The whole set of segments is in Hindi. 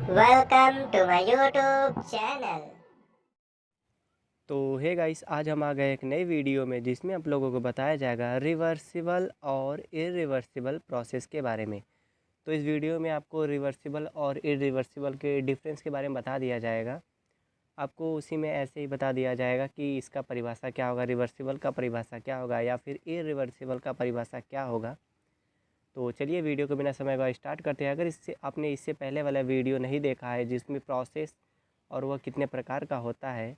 Welcome to my YouTube channel। तो हे गाइस, आज हम आ गए एक नई वीडियो में जिसमें आप लोगों को बताया जाएगा रिवर्सिबल और इरिवर्सिबल प्रोसेस के बारे में। तो इस वीडियो में आपको रिवर्सिबल और इरिवर्सिबल के डिफरेंस के बारे में बता दिया जाएगा। आपको उसी में ऐसे ही बता दिया जाएगा कि इसका परिभाषा क्या होगा, रिवर्सिबल का परिभाषा क्या होगा या फिर इरिवर्सिबल का परिभाषा क्या होगा। तो चलिए वीडियो को बिना समय गवाए स्टार्ट करते हैं। अगर आपने इससे पहले वाला वीडियो नहीं देखा है जिसमें प्रोसेस और वह कितने प्रकार का होता है,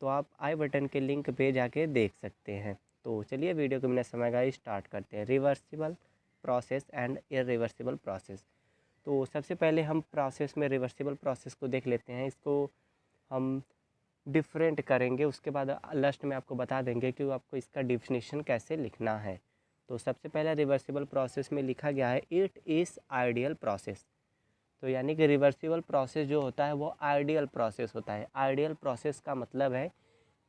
तो आप आई बटन के लिंक पे जाके देख सकते हैं। तो चलिए वीडियो को बिना समय गवाए स्टार्ट करते हैं। Reversible process and irreversible process. तो सबसे पहले हम प्रोसेस में रिवर्सिबल प्रोसेस को देख लेते हैं। इसको हम डिफरेंट करेंगे, उसके बाद लास्ट में आपको बता देंगे कि आपको इसका डिफिनीशन कैसे लिखना है। तो सबसे पहले रिवर्सिबल प्रोसेस में लिखा गया है इट इज़ आइडियल प्रोसेस। तो यानी कि रिवर्सिबल प्रोसेस जो होता है वो आइडियल प्रोसेस होता है। आइडियल प्रोसेस का मतलब है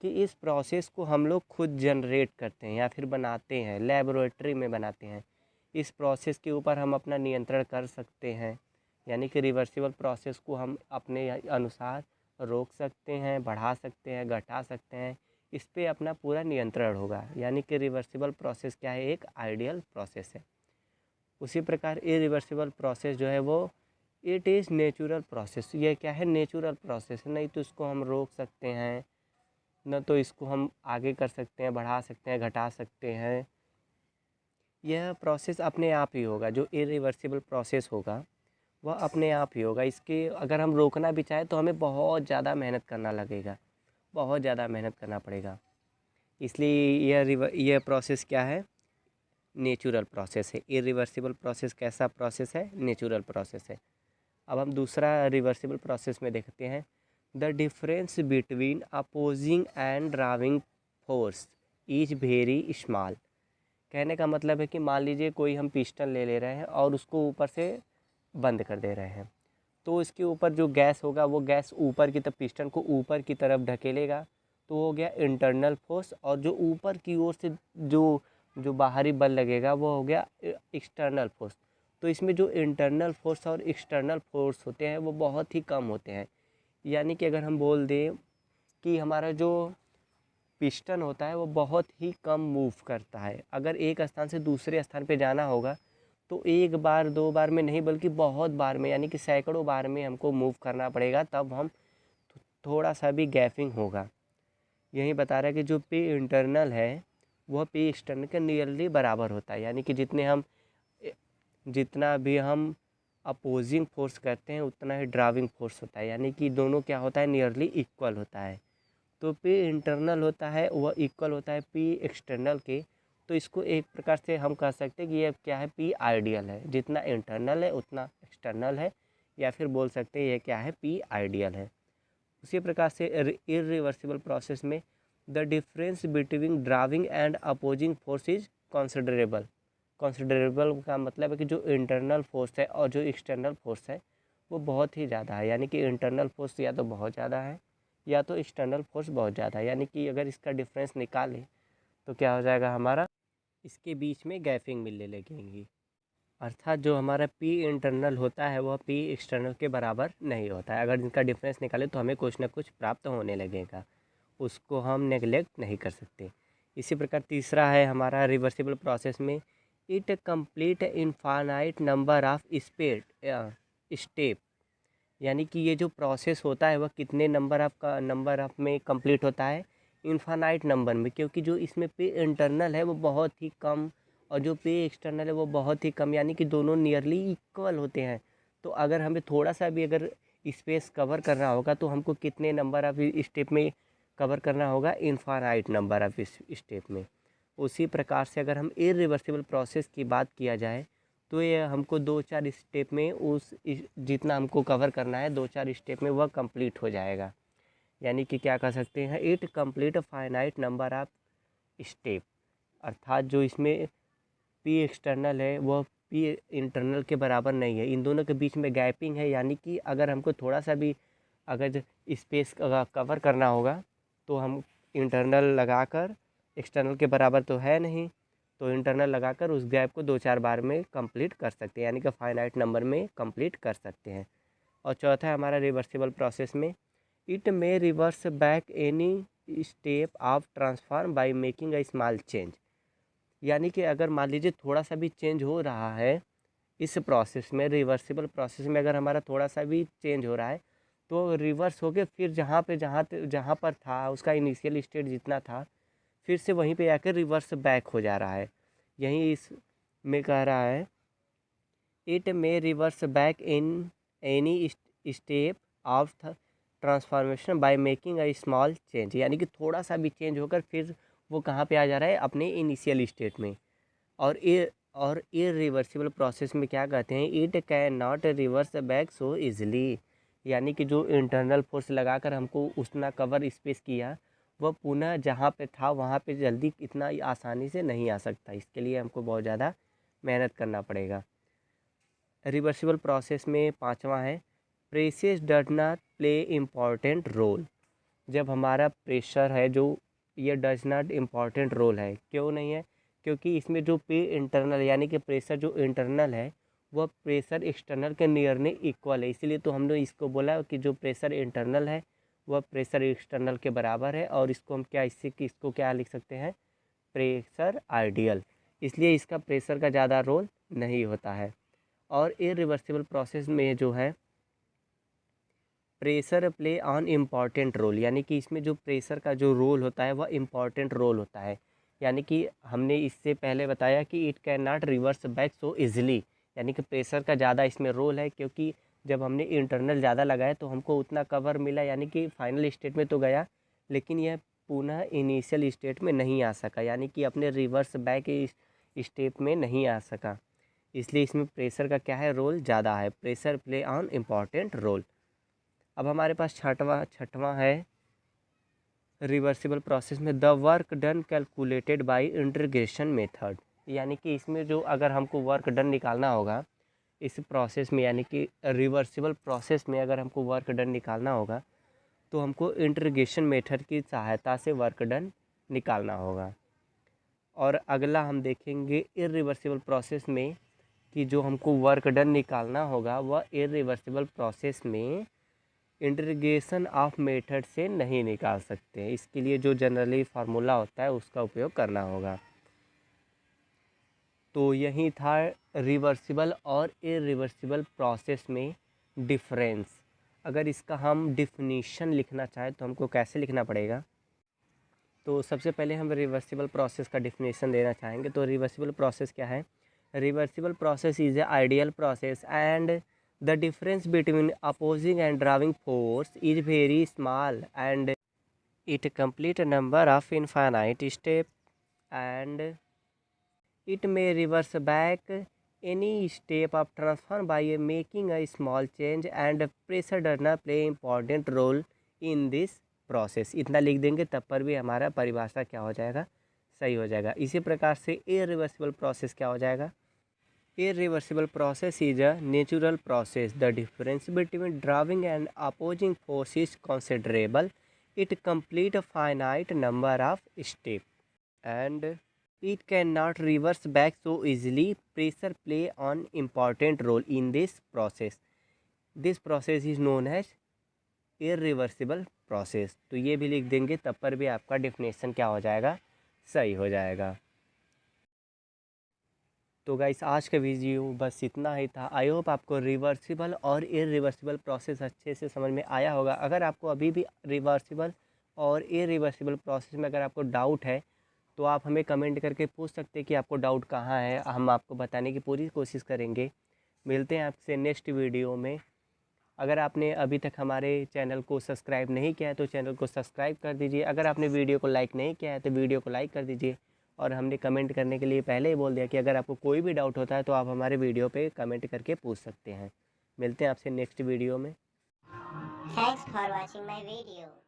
कि इस प्रोसेस को हम लोग खुद जनरेट करते हैं या फिर बनाते हैं, लेबोरेटरी में बनाते हैं। इस प्रोसेस के ऊपर हम अपना नियंत्रण कर सकते हैं। यानी कि रिवर्सिबल प्रोसेस को हम अपने अनुसार रोक सकते हैं, बढ़ा सकते हैं, घटा सकते हैं। इस पे अपना पूरा नियंत्रण होगा। यानी कि रिवर्सिबल प्रोसेस क्या है, एक आइडियल प्रोसेस है। उसी प्रकार इरिवर्सिबल प्रोसेस जो है वो इट इज़ नेचुरल प्रोसेस। ये क्या है, नेचुरल प्रोसेस है। नहीं तो इसको हम रोक सकते हैं, न तो इसको हम आगे कर सकते हैं, बढ़ा सकते हैं, घटा सकते हैं। यह प्रोसेस अपने आप ही होगा। जो इरिवर्सिबल प्रोसेस होगा वह अपने आप ही होगा। इसके अगर हम रोकना भी चाहें तो हमें बहुत ज़्यादा मेहनत करना लगेगा, बहुत ज़्यादा मेहनत करना पड़ेगा। इसलिए यह प्रोसेस क्या है, नेचुरल प्रोसेस है। इरिवर्सिबल प्रोसेस कैसा प्रोसेस है, नेचुरल प्रोसेस है। अब हम दूसरा रिवर्सिबल प्रोसेस में देखते हैं। The difference between opposing and driving force is very small. कहने का मतलब है कि मान लीजिए कोई हम पिस्टन ले रहे हैं और उसको ऊपर से बंद कर दे रहे हैं, तो इसके ऊपर जो गैस होगा वो गैस ऊपर की तरफ, पिस्टन को ऊपर की तरफ ढकेलेगा। तो हो गया इंटरनल फोर्स। और जो ऊपर की ओर से जो जो बाहरी बल लगेगा वो हो गया एक्सटर्नल फोर्स। तो इसमें जो इंटरनल फोर्स और एक्सटर्नल फोर्स होते हैं वो बहुत ही कम होते हैं। यानी कि अगर हम बोल दें कि हमारा जो पिस्टन होता है वो बहुत ही कम मूव करता है। अगर एक स्थान से दूसरे स्थान पे जाना होगा तो एक बार दो बार में नहीं बल्कि बहुत बार में, यानी कि सैकड़ों बार में हमको मूव करना पड़ेगा, तब हम थोड़ा सा भी गैपिंग होगा। यही बता रहा है कि जो पी इंटरनल है वह पी एक्सटर्नल के नियरली बराबर होता है। यानी कि जितना भी हम अपोजिंग फोर्स करते हैं उतना ही ड्राइविंग फोर्स होता है। यानी कि दोनों क्या होता है, नियरली इक्वल होता है। तो पी इंटरनल होता है वह इक्वल होता है पी एक्सटर्नल के। तो इसको एक प्रकार से हम कह सकते हैं कि यह क्या है, पी आइडियल है। जितना इंटरनल है उतना एक्सटर्नल है, या फिर बोल सकते हैं ये क्या है, पी आइडियल है। उसी प्रकार से इरिवर्सिबल प्रोसेस में the difference between driving and opposing force is considerable. Considerable का मतलब है कि जो इंटरनल फोर्स है और जो एक्सटर्नल फोर्स है वो बहुत ही ज़्यादा है। यानी कि इंटरनल फोर्स या तो बहुत ज़्यादा है या तो एक्सटर्नल फोर्स बहुत ज़्यादा है। यानी कि अगर इसका डिफरेंस निकालें तो क्या हो जाएगा, हमारा इसके बीच में गैपिंग मिलने लगेंगी। अर्थात जो हमारा पी इंटरनल होता है वह पी एक्सटर्नल के बराबर नहीं होता है। अगर इनका डिफरेंस निकालें तो हमें कुछ ना कुछ प्राप्त होने लगेगा, उसको हम नेगलेक्ट नहीं कर सकते। इसी प्रकार तीसरा है हमारा रिवर्सिबल प्रोसेस में it complete infinite number of step. यानी कि ये जो प्रोसेस होता है वह कितने नंबर ऑफ में कंप्लीट होता है, इनफाइनाइट नंबर में। क्योंकि जो इसमें पे इंटरनल है वो बहुत ही कम और जो पे एक्सटर्नल है वो बहुत ही कम, यानी कि दोनों नियरली इक्वल होते हैं। तो अगर हमें थोड़ा सा भी अगर स्पेस कवर करना होगा तो हमको कितने नंबर ऑफ स्टेप में कवर करना होगा, इनफाइनाइट नंबर ऑफ स्टेप में। उसी प्रकार से अगर हम इरिवर्सिबल प्रोसेस की बात किया जाए तो ये हमको दो चार स्टेप में जितना हमको कवर करना है, दो चार स्टेप में वह कंप्लीट हो जाएगा। यानी कि क्या कर सकते हैं, it complete finite number of step. अर्थात जो इसमें पी एक्सटर्नल है वह पी इंटरनल के बराबर नहीं है, इन दोनों के बीच में गैपिंग है। यानी कि अगर हमको थोड़ा सा भी अगर स्पेस कवर करना होगा तो हम इंटरनल लगाकर, एक्सटर्नल के बराबर तो है नहीं, तो इंटरनल लगाकर उस गैप को दो चार बार में कंप्लीट कर सकते हैं। यानी कि फाइनाइट नंबर में कंप्लीट कर सकते हैं। और चौथा है हमारा रिवर्सिबल प्रोसेस में, it may reverse back any step of transform by making a small change. यानी कि अगर मान लीजिए थोड़ा सा भी चेंज हो रहा है इस प्रोसेस में, रिवर्सिबल प्रोसेस में अगर हमारा थोड़ा सा भी चेंज हो रहा है तो रिवर्स होके फिर जहाँ पर था उसका इनिशियल स्टेट जितना था फिर से वहीं पे आकर रिवर्स बैक हो जा रहा है। यहीं इस में कह रहा है it may reverse back in any step of transformation by making a small change. यानी कि थोड़ा सा भी चेंज होकर फिर वो कहाँ पे आ जा रहा है, अपने इनिशियल स्टेट में। और इरिवर्सिबल प्रोसेस में क्या कहते हैं, it can not reverse back so easily. यानी कि जो इंटरनल फोर्स लगाकर हमको उतना कवर स्पेस किया वह पुनः जहाँ पे था वहाँ पे जल्दी इतना आसानी से नहीं आ सकता। इसके लिए हमको बहुत ज़्यादा मेहनत करना पड़ेगा। रिवर्सिबल प्रोसेस में पांचवा है pressure does not play important role. जब हमारा प्रेशर है जो ये डज नॉट इम्पॉर्टेंट रोल है, क्यों नहीं है, क्योंकि इसमें जो पी इंटरनल यानी कि प्रेशर जो इंटरनल है वह प्रेशर एक्सटर्नल के नियरली इक्वल है। इसीलिए तो हमने इसको बोला कि जो प्रेशर इंटरनल है वह प्रेशर एक्सटर्नल के बराबर है। और इसको हम क्या इसको क्या लिख सकते हैं, प्रेशर आइडियल। इसलिए इसका प्रेशर का ज़्यादा रोल नहीं होता है। और इरिवर्सिबल प्रोसेस में जो है pressure play on important role, यानी कि इसमें जो प्रेशर का जो रोल होता है वह इम्पॉर्टेंट रोल होता है। यानी कि हमने इससे पहले बताया कि it can not reverse back so easily, यानी कि प्रेशर का ज़्यादा इसमें रोल है, क्योंकि जब हमने इंटरनल ज़्यादा लगाया तो हमको उतना कवर मिला, यानी कि फाइनल स्टेट में तो गया लेकिन यह पुनः इनिशियल स्टेट में नहीं आ सका, यानी कि अपने रिवर्स बैक स्टेप में नहीं आ सका। इसलिए इसमें प्रेशर का क्या है, रोल ज़्यादा है, pressure play on important role. अब हमारे पास छठवां है रिवर्सिबल प्रोसेस में the work done calculated by integration method. यानी कि इसमें जो अगर हमको वर्क डन निकालना होगा इस प्रोसेस में, यानी कि रिवर्सिबल प्रोसेस में अगर हमको वर्क डन निकालना होगा तो हमको इंटीग्रेशन मेथड की सहायता से वर्क डन निकालना होगा। और अगला हम देखेंगे इरिवर्सिबल प्रोसेस में कि जो हमको वर्क डन निकालना होगा वह इरिवर्सिबल प्रोसेस में इंटीग्रेशन ऑफ मेथड से नहीं निकाल सकते। इसके लिए जो जनरली फार्मूला होता है उसका उपयोग करना होगा। तो यही था रिवर्सिबल और इरिवर्सिबल प्रोसेस में डिफरेंस। अगर इसका हम डिफिनीशन लिखना चाहें तो हमको कैसे लिखना पड़ेगा, तो सबसे पहले हम रिवर्सिबल प्रोसेस का डिफिनीशन देना चाहेंगे। तो रिवर्सिबल प्रोसेस क्या है, reversible process is a ideal process and the difference between opposing and driving force is very small and it complete a number of infinite steps and it may reverse back any step of transform by making a small change and pressure does not play important role in this process। इतना लिख देंगे तब पर भी हमारा परिभाषा क्या हो जाएगा, सही हो जाएगा। इसी प्रकार से इरिवर्सिबल प्रोसेस क्या हो जाएगा, irreversible process is a natural process. The difference between driving and opposing force is considerable. It complete a finite number of steps and it cannot reverse back so easily. Pressure play an important role in this process. This process is known as irreversible process। तो ये भी लिख देंगे तब पर भी आपका डेफिनेशन क्या हो जाएगा, सही हो जाएगा। तो गाइस आज का वीडियो बस इतना ही था। आई होप आपको रिवर्सिबल और इरिवर्सिबल प्रोसेस अच्छे से समझ में आया होगा। अगर आपको अभी भी रिवर्सिबल और इरिवर्सिबल प्रोसेस में अगर आपको डाउट है तो आप हमें कमेंट करके पूछ सकते हैं कि आपको डाउट कहाँ है, हम आपको बताने की पूरी कोशिश करेंगे। मिलते हैं आपसे नेक्स्ट वीडियो में। अगर आपने अभी तक हमारे चैनल को सब्सक्राइब नहीं किया है तो चैनल को सब्सक्राइब कर दीजिए। अगर आपने वीडियो को लाइक नहीं किया है तो वीडियो को लाइक कर दीजिए। और हमने कमेंट करने के लिए पहले ही बोल दिया कि अगर आपको कोई भी डाउट होता है तो आप हमारे वीडियो पे कमेंट करके पूछ सकते हैं। मिलते हैं आपसे नेक्स्ट वीडियो में। Thanks for watching my video.